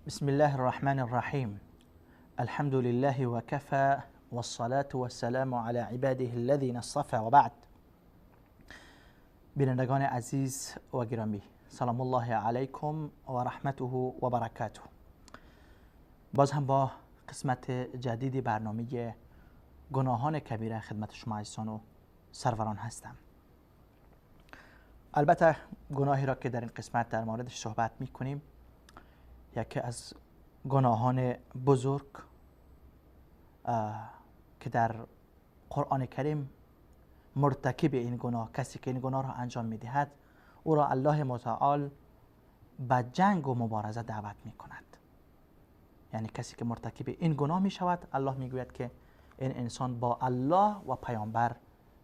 بسم الله الرحمن الرحیم. الحمد لله وكفى والصلاة والسلام على عباده الذين اصطفى و بعد. بینندگان عزیز و گرامی، سلام الله علیکم و رحمته و برکاته. باز هم با قسمت جدیدی برنامه گناهان کبیره خدمت شما عزیزان و سروران هستم. البته گناهی را که در این قسمت در موردش صحبت می کنیم یکی از گناهان بزرگ که در قرآن کریم مرتکب این گناه، کسی که این گناه را انجام می دهد او را الله متعال به جنگ و مبارزه دعوت می کند. یعنی کسی که مرتکب این گناه می شود، الله می گوید که این انسان با الله و پیامبر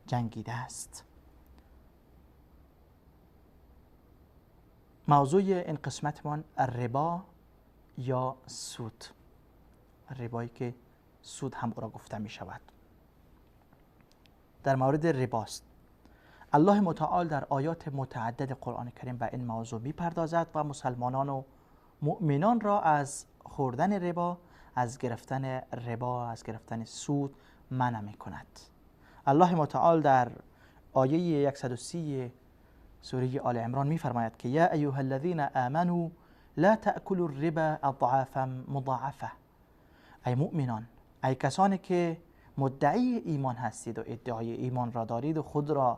جنگیده است. موضوع این قسمتمان الربا یا سود، ربایی که سود هم او را گفته می شود. در مورد رباست. الله متعال در آیات متعدد قرآن کریم به این موضوع می پردازد و مسلمانان و مؤمنان را از خوردن ربا، از گرفتن ربا، از گرفتن سود منع می کند. الله متعال در آیه 130 سوره آل عمران می فرماید که یا ایها الذین آمنوا لا تأکلوا الربا اضعافا مضاعفه. ای مؤمنان، ای کسانی که مدعی ایمان هستید و ادعای ایمان را دارید و خود را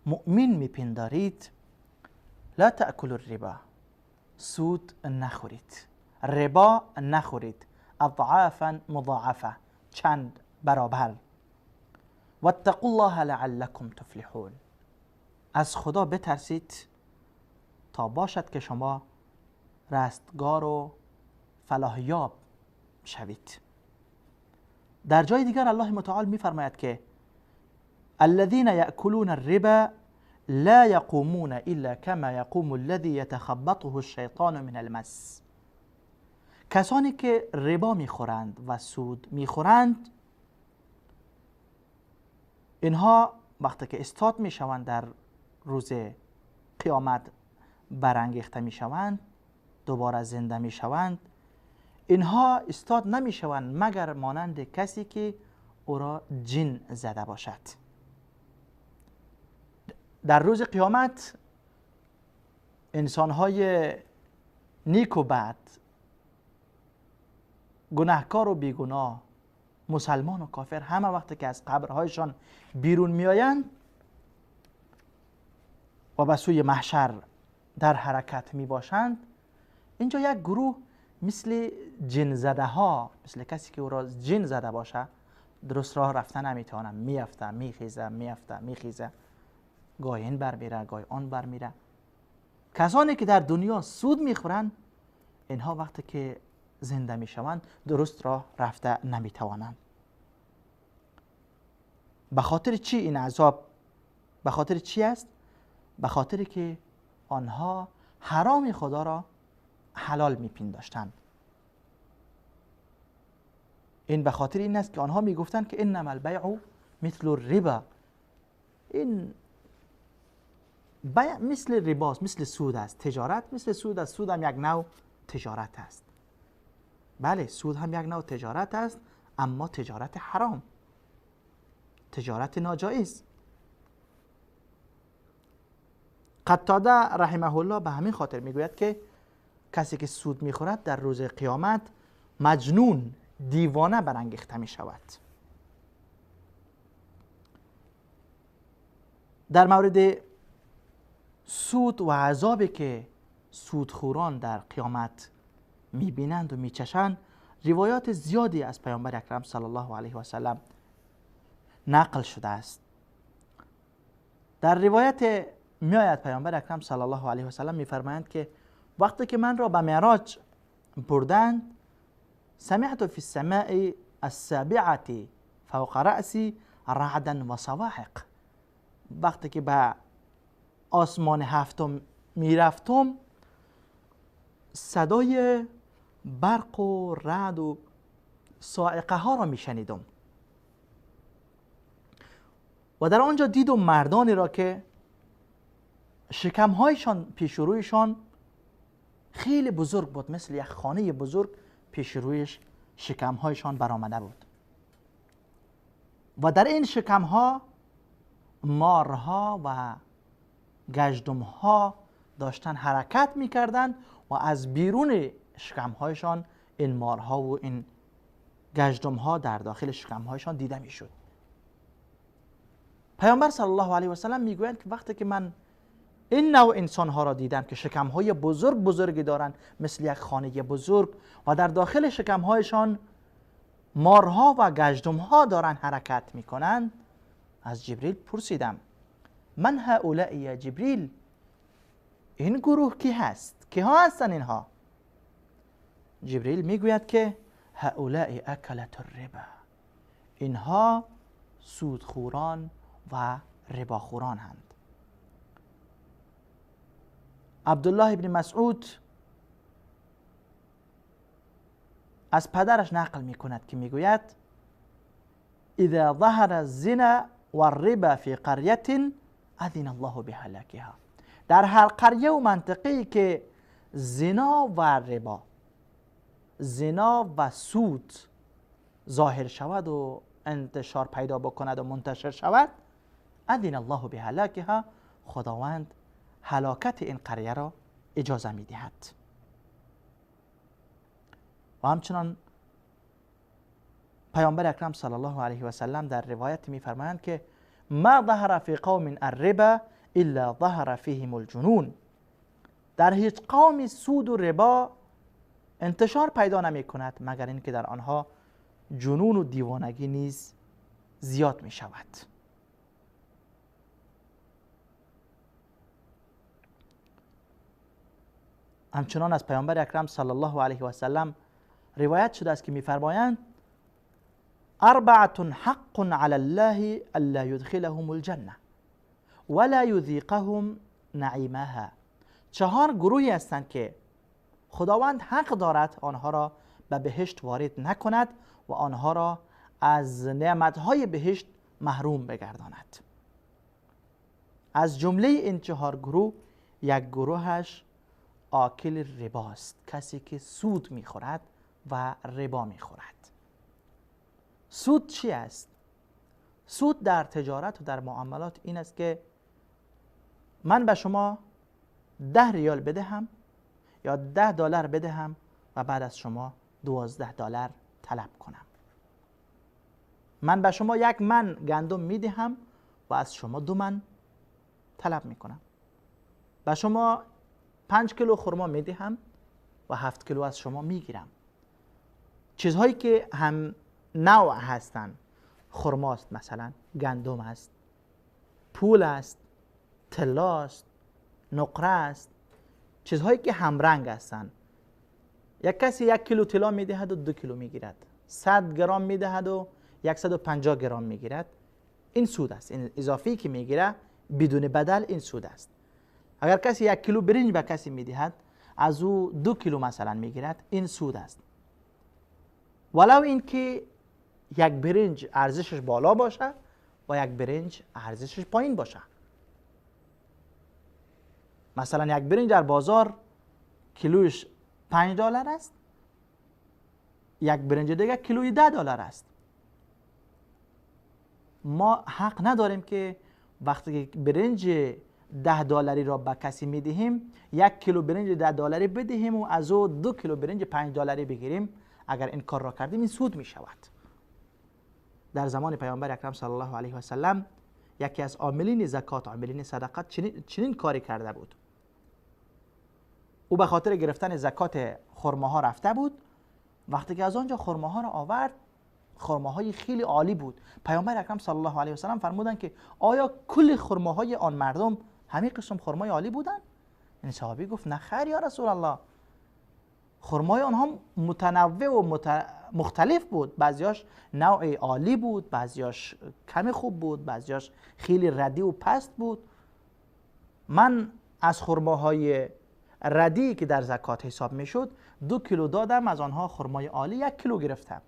مؤمن میپندارید، لا تأکلوا الربا، سود نخورید، ربا نخورید، اضعافا مضاعفه، چند برابر. واتقوا الله لعلکم تفلحون، از خدا بترسید تا باشد که شما رستگار و فلاحیاب شوید. در جای دیگر الله متعال می‌فرماید که الذين يأكلون الربا لا يقومون الا كما يقوم الذي يتخبطه الشيطان من المس. کسانی که ربا میخورند و سود میخورند، اینها وقتی که استاد میشوند در روز قیامت برانگیخته میشوند، دوباره زنده میشوند، اینها استاد نمیشوند مگر مانند کسی که او را جن زده باشد. در روز قیامت انسانهای نیک و بد، گناهکار و بیگناه، مسلمان و کافر، همه وقتی که از قبرهایشان بیرون میآیند و به سوی محشر در حرکت می باشند، اینجا یک گروه مثل جن زده ها، مثل کسی که او را جن زده باشه، درست راه رفتن نمیتونه، میفته میخیزه، میفته میخیزه، گاهی این بر میره گاهی آن بر میره. کسانی که در دنیا سود میخورند، اینها وقتی که زنده میشوند درست راه رفته نمیتوانند. به خاطر چی این عذاب؟ به خاطر چی است؟ به خاطر که آنها حرام خدا را حلال میپنداشتند. این به خاطر این است که آنها میگفتند که انما البیع مثل الربا، این بیع مثل رباست، مثل سود است. تجارت مثل سود است. سود هم یک نوع تجارت است. بله، سود هم یک نوع تجارت است، اما تجارت حرام، تجارت ناجایز. قتاده رحمه الله به همین خاطر میگوید که کسی که سود میخورد در روز قیامت مجنون، دیوانه برانگیخته میشود. در مورد سود و عذابی که سودخوران در قیامت میبینند و میچشند، روایات زیادی از پیامبر اکرم صلی الله علیه و سلم نقل شده است. در روایت میآید پیامبر اکرم صلی الله علیه و سلم میفرمایند که وقتی که من را به معراج بردند، سمعت فی السماء السابعة فوق رأسی رعدا و صواعق. وقتی که به آسمان هفتم میرفتم، صدای برق و رعد و صاعقه ها را میشنیدم و در آنجا دیدم مردانی را که شکمهایشان پیش رویشان خیلی بزرگ بود، مثل یک خانه بزرگ پیش رویش شکمهایشان برآمده بود و در این شکمها مارها و گژدمها داشتن حرکت میکردند و از بیرون شکمهایشان این مارها و این گژدمها در داخل شکمهایشان دیده میشد. پیامبر صلی الله علیه و سلم میگویند که وقتی که من این نوع انسانها را دیدم که شکمهای بزرگی دارند مثل یک خانه بزرگ و در داخل شکمهایشان مارها و گژدمها دارند حرکت میکنند، از جبریل پرسیدم من هؤلاء یا جبریل، این گروه کی هست؟ کی ها هستن اینها؟ جبریل میگوید که هؤلاء اکلت الربا، اینها سودخوران و رباخوران هستند. عبدالله ابن مسعود از پدرش نقل میکند که میگوید اذا ظهر الزنا والربا في قرية اذن الله بهلاكها. در هر قریه و منطقه‌ای که زنا و ربا، زنا و سود ظاهر شود و انتشار پیدا بکند و منتشر شود، اذن الله بهلاکها، خداوند هلاکت این قریه را اجازه میدهد. و همچنان پیامبر اکرم صلی الله علیه و سلم در روایت میفرمایند که ما ظهر فی قوم الربا الا ظهر فیهم الجنون. در هیچ قومی سود و ربا انتشار پیدا نمی کند مگر اینکه در آنها جنون و دیوانگی نیز زیاد می شود. همچنان از پیامبر اکرم صلی الله علیه و سلم روایت شده است که می‌فرمایند اربعة حق علی الله الا یدخلهم الجنه ولا یذیقهم نعیمها. 4 گروهی هستند که خداوند حق دارد آنها را به بهشت وارد نکند و آنها را از نعمتهای بهشت محروم بگرداند. از جمله این 4 گروه یک گروهش آکل رباست، کسی که سود میخورد و ربا میخورد. سود چی است؟ سود در تجارت و در معاملات این است که من به شما 10 ریال بدهم یا 10 دلار بدهم و بعد از شما 12 دلار طلب کنم. من به شما 1 من گندم میدهم و از شما 2 من طلب میکنم. به شما 5 کیلو خرما میدهم و 7 کیلو از شما میگیرم. چیزهایی که هم نوع هستند، خرماست، مثلا گندم است، پول است، طلا است، نقره است، چیزهایی که هم رنگ هستند. یک کسی 1 کیلو طلا میدهد و 2 کیلو میگیرد، 100 گرم میدهد و 150 گرم میگیرد. این سود است. این اضافی که میگیره بدون بدل، این سود است. اگر کسی 1 کیلو برنج به کسی میدهد، از او 2 کیلو مثلا میگیرد، این سود است. ولو اینکه یک برنج ارزشش بالا باشه و یک برنج ارزشش پایین باشه. مثلا یک برنج در بازار کیلویش 5 دلار است، یک برنج دیگه کیلوی 10 دلار است. ما حق نداریم که وقتی که برنج 10 دلاری را به کسی میدهیم 1 کیلو برنج 10 دلاری بدهیم و از او 2 کیلو برنج 5 دلاری بگیریم. اگر این کار را کردیم این سود می شود. در زمان پیامبر اکرم صلی الله علیه و سلم یکی از عاملین زکات، عاملین صدقات چنین کاری کرده بود. او به خاطر گرفتن زکات خرماها رفته بود. وقتی که از آنجا خرماها را آورد، خرماهای خیلی عالی بود. پیامبر اکرم صلی الله علیه و سلم فرمودند که آیا کل خرماهای آن مردم همین قسم خرمای عالی بودند؟ این صحابی گفت نه خیر یا رسول الله، خرمای آنها متنوع و مختلف بود. بعضیاش نوع عالی بود، بعضیاش کمی خوب بود، بعضیاش خیلی ردی و پست بود. من از خرماهای ردی که در زکات حساب میشد 2 کیلو دادم، از آنها خرمای عالی 1 کیلو گرفتم.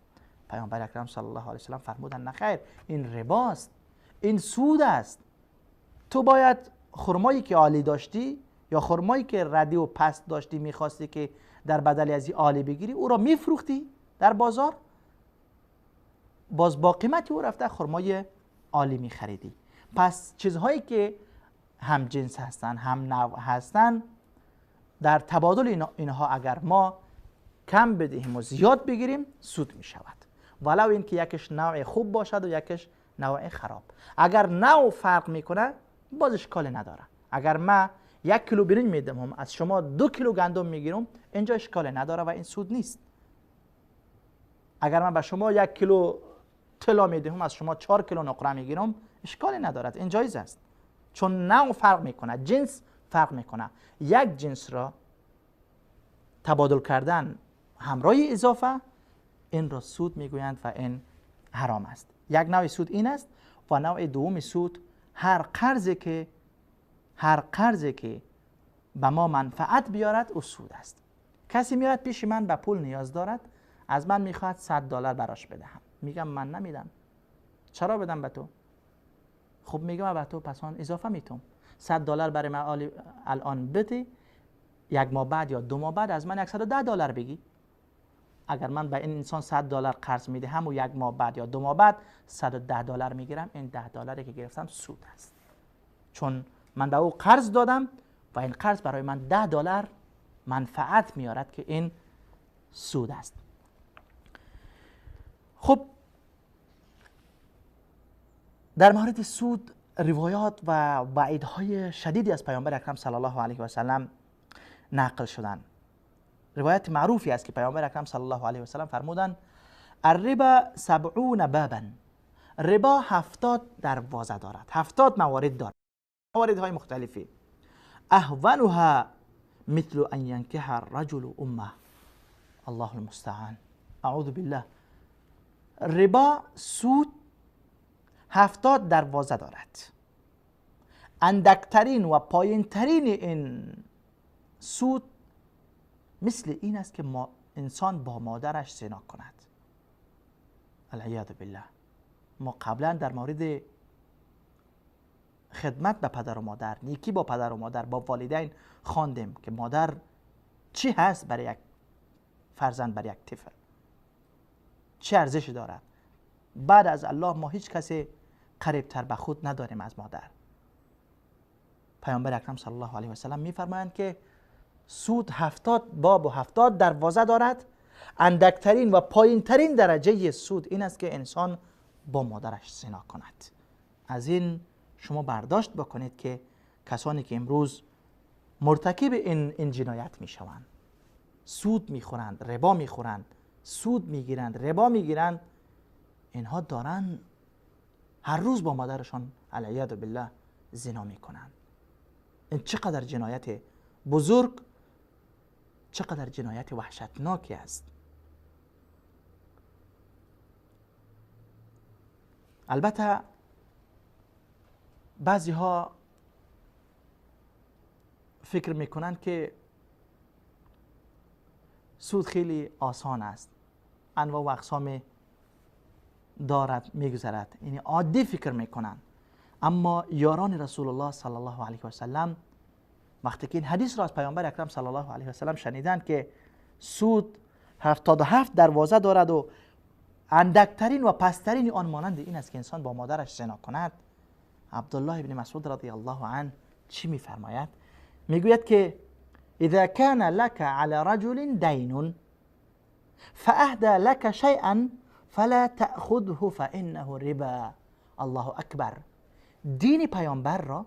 پیامبر اکرم صلی الله علیه و سلم فرمودند نه خیر، این رباست، این سود است. تو باید خرمایی که عالی داشتی یا خرمایی که ردی و پست داشتی میخواستی که در بدل از این عالی بگیری، او را میفروختی در بازار، باز با قیمتی او رفته خرمای عالی میخریدی. پس چیزهایی که هم جنس هستن هم نوع هستن، در تبادل اینها اگر ما کم بدهیم و زیاد بگیریم سود می شود، ولو این که یکش نوع خوب باشد و یکش نوع خراب. اگر نوع فرق میکنه باز اشکال نداره. اگر من 1 کیلو برنج میدم هم از شما 2 کیلو گندم میگیرم، اینجا اشکال نداره و این سود نیست. اگر من به شما 1 کیلو طلا میدهم از شما 4 کیلو نقره میگیرم، اشکال ندارد، این جایز است، چون نوع فرق میکنه، جنس فرق میکنه. یک جنس را تبادل کردن همراه اضافه، این را سود میگویند و این حرام است. یک نوع سود این است و نوع دوم سود هر قرضی که به ما منفعت بیارد او سود است. کسی میاد پیش من به پول نیاز دارد، از من میخواد $100 براش بدهم، میگم من نمیدم. چرا بدم به تو؟ خب میگم به تو پس آن اضافه میتونم $100 برای من الان بده، 1 ماه بعد یا 2 ماه بعد از من $110 بگی. اگر من به این انسان $100 قرض میدهم و 1 ماه بعد یا 2 ماه بعد $110 میگیرم، این $10 که گرفتم سود است، چون من به او قرض دادم و این قرض برای من $10 منفعت میارد که این سود است. خب در مورد سود روایات و وعیدهای شدیدی از پیامبر اکرم صلی الله علیه و سلم نقل شدند. روایت معروفی است که پیامبر اکرم صلی الله علیه و سلم فرمودند الربا 70 بابا، ربا 70 دروازه دارد، 70 موارد دارد، مواردهای مختلفی. اهونها مثل ان ينكح الرجل امه، الله المستعان، اعوذ بالله. ربا، سود 70 دروازه دارد. اندکترین و پایینترین این سود مثل این است که انسان با مادرش زنا کند، العیاذ بالله. ما قبلا در مورد خدمت به پدر و مادر، نیکی با پدر و مادر، با والدین خواندیم که مادر چی هست برای یک فرزند، برای یک طفل چه ارزشی دارد. بعد از الله ما هیچ کسی قریبتر به خود نداریم از مادر. پیامبر اکرم صلی الله علیه و سلم میفرمایند که سود 70 باب و 70 دروازه دارد. اندکترین و پایینترین درجه سود این است که انسان با مادرش زنا کند. از این شما برداشت بکنید که کسانی که امروز مرتکب این جنایت میشوند، سود میخورند، ربا میخورند، سود میگیرند، ربا میگیرند، اینها دارن هر روز با مادرشان العیاذ بالله زنا میکنند. این چقدر جنایت بزرگ، چقدر جنایت وحشتناکی است. البته بعضی ها فکر میکنند که سود خیلی آسان است، انواع و اقسام دارد، میگذرد، یعنی عادی فکر میکنند. اما یاران رسول الله صلی الله علیه و سلم وقتی که این حدیث را از پیامبر اکرم صلی الله علیه و سلم شنیدند که سود 77 دروازه دارد و اندکترین و پسترین آن مانند این است که انسان با مادرش زنا کند، عبدالله ابن مسعود رضی الله عنه چی میفرماید؟ میگوید که اذا كان لك على رجل دين فاهدى لك شيئا فلا تأخذه فانه ربا. الله اکبر. دین پیامبر را،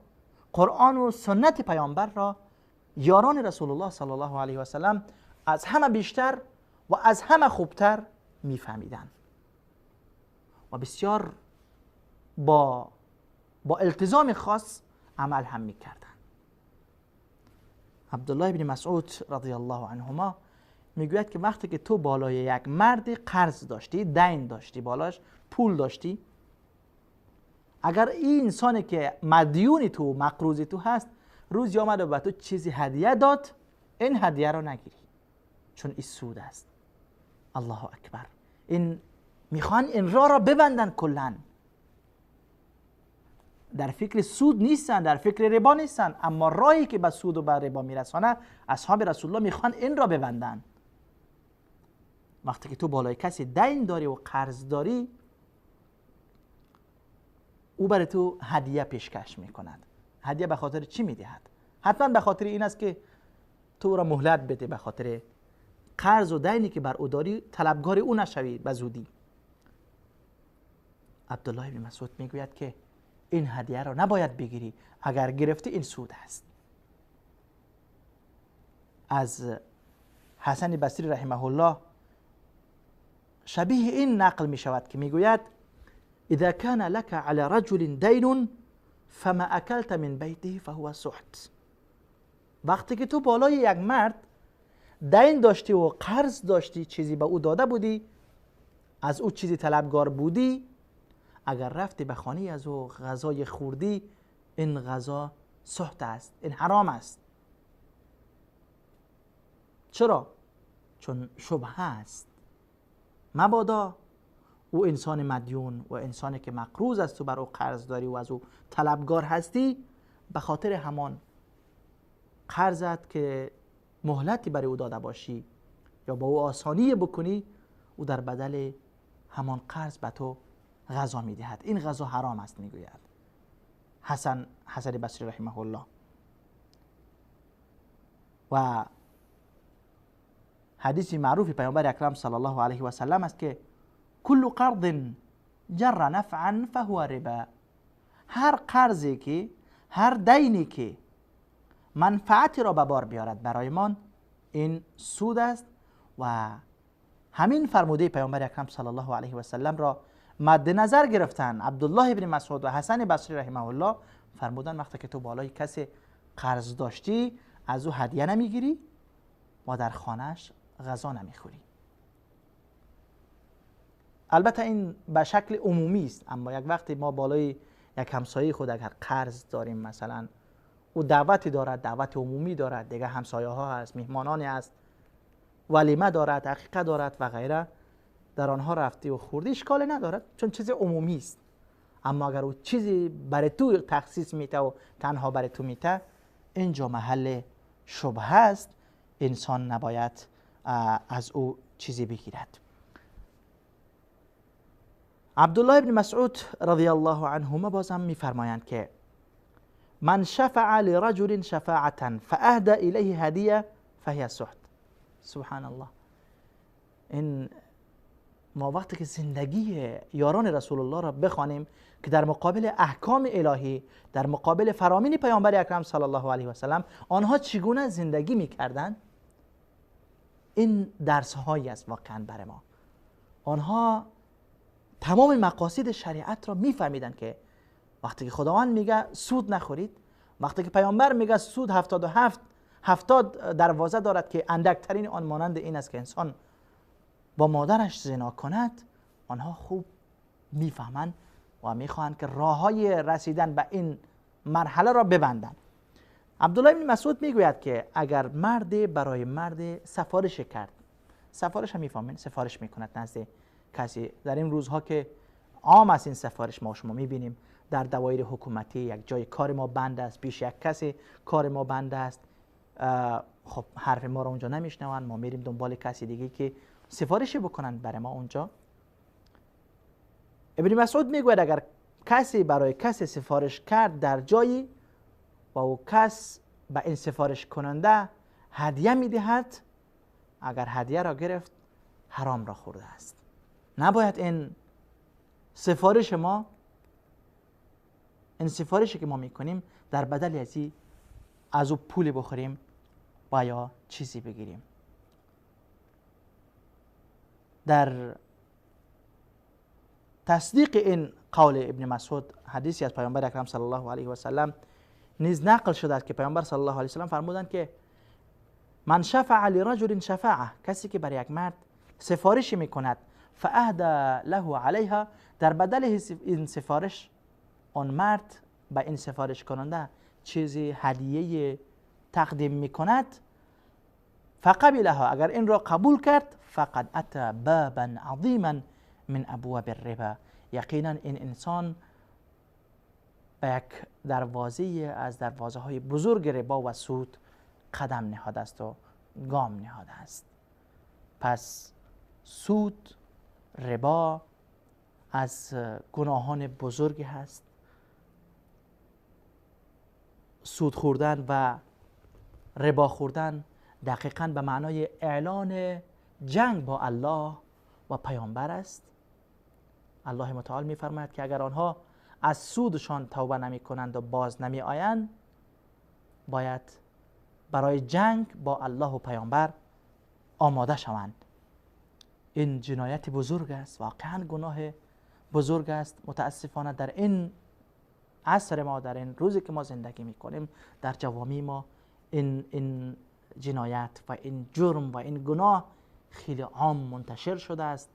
قرآن و سنت پیامبر را یاران رسول الله صلی الله علیه و سلم از همه بیشتر و از همه خوبتر میفهمیدند و بسیار با التزام خاص عمل هم میکردند. عبدالله ابن مسعود رضی الله عنهما میگوید که وقتی که تو بالای یک مرد قرض داشتی، دین داشتی، بالاش پول داشتی، اگر این انسانی که مدیون تو، مقروض تو هست، روزی آمد و به تو چیزی هدیه داد، این هدیه رو نگیری، چون این سود است. الله اکبر. این میخوان این را ببندن کلن. در فکر سود نیستن، در فکر ربا نیستن، اما راهی که به سود و به ربا میرسانه اصحاب رسول الله میخوان این را ببندن. وقتی که تو بالای کسی دین داری و قرض داری، او برای تو هدیه پیشکش میکند. هدیه به خاطر چی میدهد؟ حتما به خاطر این است که تو را مهلت بده، به خاطر قرض و دینی که بر او داری طلبگار او نشوی به زودی. عبدالله بن مسعود میگوید که این هدیه را نباید بگیری، اگر گرفتی این سود است. از حسن بصری رحمه الله شبیه این نقل می شود که میگوید اذا كان لك على رجل دين فما اكلت من بيته فهو سحت. وقتی که تو بالای یک مرد دین داشتی و قرض داشتی، چیزی به او داده بودی، از او چیزی طلبگار بودی، اگر رفتی به خانه از او غذای خوردی، این غذا سحت است، این حرام است. چرا؟ چون شبهه است. مبادا او انسان مدیون و انسانی که مقروض است، تو بر او قرض داری و از او طلبگار هستی، به خاطر همان قرضت که مهلتی برای او داده باشی یا با او آسانی بکنی، او در بدل همان قرض به تو غذا میدهد. این غذا حرام است میگوید حسن بصری رحمه الله. و حدیث معروف پیامبر اکرم صلی الله علیه و سلم است که کل قرض جر نفعا فهو ربا. هر قرضی که، هر دینی که منفعتی را به بار بیارد برایمان، این سود است. و همین فرموده پیامبر اکرم صلی الله علیه و سلم را مد نظر گرفتن عبدالله بن مسعود و حسن بصری رحمه الله، فرمودن وقتی که تو بالای کسی قرض داشتی، از او هدیه نمیگیری و در خانهش غذا نمیخوری. البته این به شکل عمومی است، اما یک وقتی ما بالای یک همسایه خود اگر قرض داریم، مثلا او دعوتی دارد، دعوت عمومی دارد، دیگه همسایه ها هست، میهمانانی است، ولیمه دارد، عقیقه دارد و غیره، در آنها رفتی و خوردی، اشکالی ندارد چون چیز عمومی است. اما اگر او چیزی برای تو تخصیص میته و تنها برای تو میته، اینجا محل شبهه است، انسان نباید از او چیزی بگیرد. عبدالله ابن مسعود رضی الله عنهما بازم میفرمایند که من شفع لرجل شفاعة فاهدى الیه هدیه فهی سحت. سبحان الله. این ما وقتی که زندگی یاران رسول الله را بخوانیم که در مقابل احکام الهی، در مقابل فرامین پیامبر اکرم صلی الله علیه و سلم، آنها چگونه زندگی میکردند، این درس هایی است واقعا برای ما. آنها تمام مقاصد شریعت را میفهمیدند که وقتی که خداوند میگه سود نخورید، وقتی که پیامبر میگه سود 70 دروازه دارد که اندکترین آن مانند این است که انسان با مادرش زنا کند، آنها خوب میفهمند و میخواهند که راههای رسیدن به این مرحله را ببندند. عبدالله بن مسعود میگوید که اگر مرد برای مرد سفارش کرد، سفارش هم میفهمین، سفارش میکند نزد کسی، در این روزها که عام است این سفارش، ما شما میبینیم در دوایر حکومتی یک جای کار ما بند است، بیش یک کسی کار ما بند است، خب حرف ما را اونجا نمیشنوند، ما میریم دنبال کسی دیگه که سفارشی بکنند برای ما اونجا. ابن مسعود میگوید اگر کسی برای کسی سفارش کرد در جایی و او کس به این سفارش کننده هدیه میدهد، اگر هدیه را گرفت حرام را خورده است. نباید این سفارش ما، این سفارشی که ما میکنیم در بدل از او پول بخوریم و یا چیزی بگیریم. در تصدیق این قول ابن مسعود حدیثی از پیامبر اکرم صلی الله علیه و سلم نیز نقل شده است که پیامبر صلی الله علیه و سلم فرمودند که من شفع لرجل شفاعه، کسی که برای یک مرد سفارشی میکند، فاهدى له علیها، در بدل این سفارش آن مرد به این سفارش کننده چیزی هدیه تقدیم میکند، فقبلها، اگر این را قبول کرد، فقد اتى بابا عظیما من ابواب الربا، یقینا این انسان به یک دروازه از دروازه های بزرگ ربا و سود قدم نهاده است و گام نهاده است. پس سود، ربا از گناهان بزرگی هست. سود خوردن و ربا خوردن دقیقاً به معنای اعلان جنگ با الله و پیامبر است. الله متعال می‌فرماید که اگر آنها از سودشان توبه نمی کنند و باز نمی آیند، باید برای جنگ با الله و پیامبر آماده شوند. این جنایت بزرگ است، واقعا گناه بزرگ است. متاسفانه در این عصر ما، در این روزی که ما زندگی میکنیم، در جوامع ما این جنایت و این جرم و این گناه خیلی عام منتشر شده است.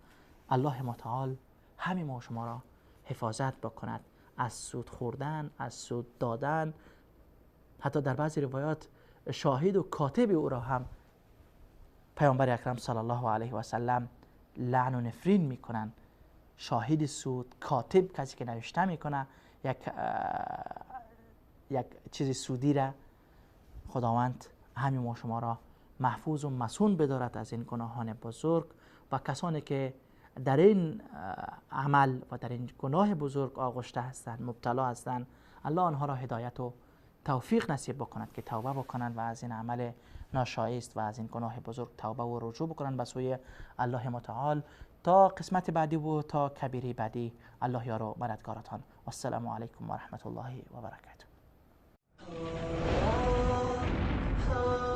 الله متعال همه ما شما را حفاظت بکند از سود خوردن، از سود دادن. حتی در بعضی روایات شاهد و کاتب او را هم پیامبر اکرم صلی الله علیه و سلم لعن و نفرین میکنن. شاهد سود، کاتب، کسی که نوشته میکنه یک چیزی سودی را. خداوند همه ما شما را محفوظ و مصون بدارد از این گناهان بزرگ و کسانی که در این عمل و در این گناه بزرگ آغشته هستند، مبتلا هستند، الله آنها را هدایت و توفیق نصیب بکند که توبه بکنند و از این عمل ناشایست و از این گناه بزرگ توبه و رجوع بکنند به سوی الله متعال. تا قسمت بعدی و تا کبیری بعدی، الله یار و مددگارتان. والسلام علیکم و رحمت الله و برکاته.